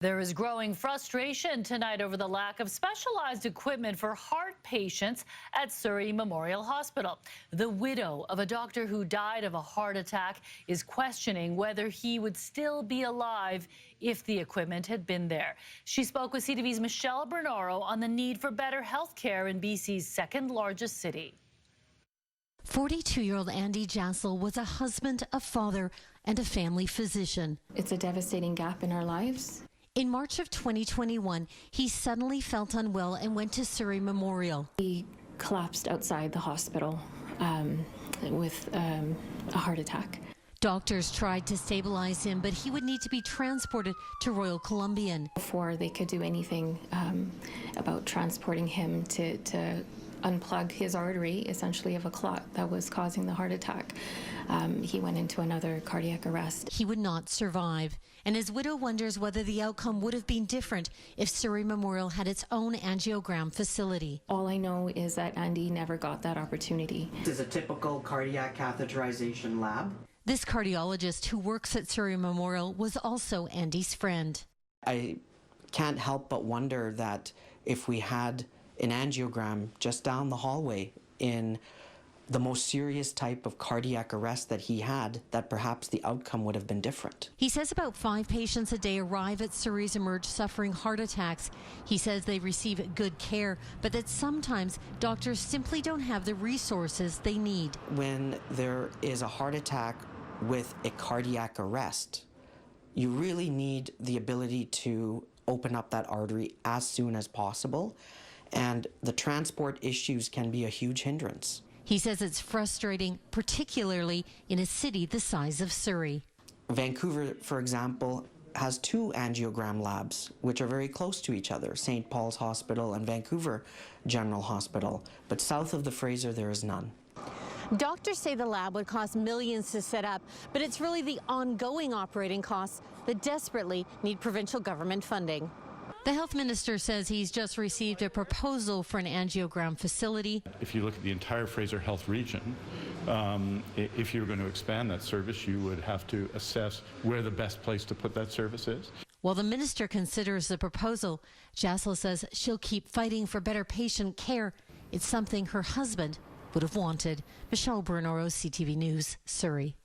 There is growing frustration tonight over the lack of specialized equipment for heart patients at Surrey Memorial Hospital. The widow of a doctor who died of a heart attack is questioning whether he would still be alive if the equipment had been there. She spoke with CTV's Michelle Bernaro on the need for better health care in BC's second largest city. 42-year-old Andy Jassel was a husband, a father, and a family physician. It's a devastating gap in our lives. In March of 2021, he suddenly felt unwell and went to Surrey Memorial. He collapsed outside the hospital with a heart attack. Doctors tried to stabilize him, but he would need to be transported to Royal Columbian. Before they could do anything about transporting him to unplug his artery, essentially, of a clot that was causing the heart attack, he went into another cardiac arrest. He would not survive, and his widow wonders whether the outcome would have been different if Surrey Memorial had its own angiogram facility. All I know is that Andy never got that opportunity. This is a typical cardiac catheterization lab. This cardiologist who works at Surrey Memorial was also Andy's friend. I can't help but wonder that if we had an angiogram just down the hallway in the most serious type of cardiac arrest that he had, that perhaps the outcome would have been different. He says about 5 patients a day arrive at Surrey's Emerge suffering heart attacks. He says they receive good care, but that sometimes doctors simply don't have the resources they need. When there is a heart attack with a cardiac arrest, you really need the ability to open up that artery as soon as possible, and the transport issues can be a huge hindrance. He says it's frustrating, particularly in a city the size of Surrey. Vancouver, for example, has 2 angiogram labs, which are very close to each other, St. Paul's Hospital and Vancouver General Hospital, but south of the Fraser there is none. Doctors say the lab would cost millions to set up, but it's really the ongoing operating costs that desperately need provincial government funding. The health minister says he's just received a proposal for an angiogram facility. If you look at the entire Fraser Health region, if you're going to expand that service, you would have to assess where the best place to put that service is. While the minister considers the proposal, Jassel says she'll keep fighting for better patient care. It's something her husband would have wanted. Michelle Bernaro, CTV News, Surrey.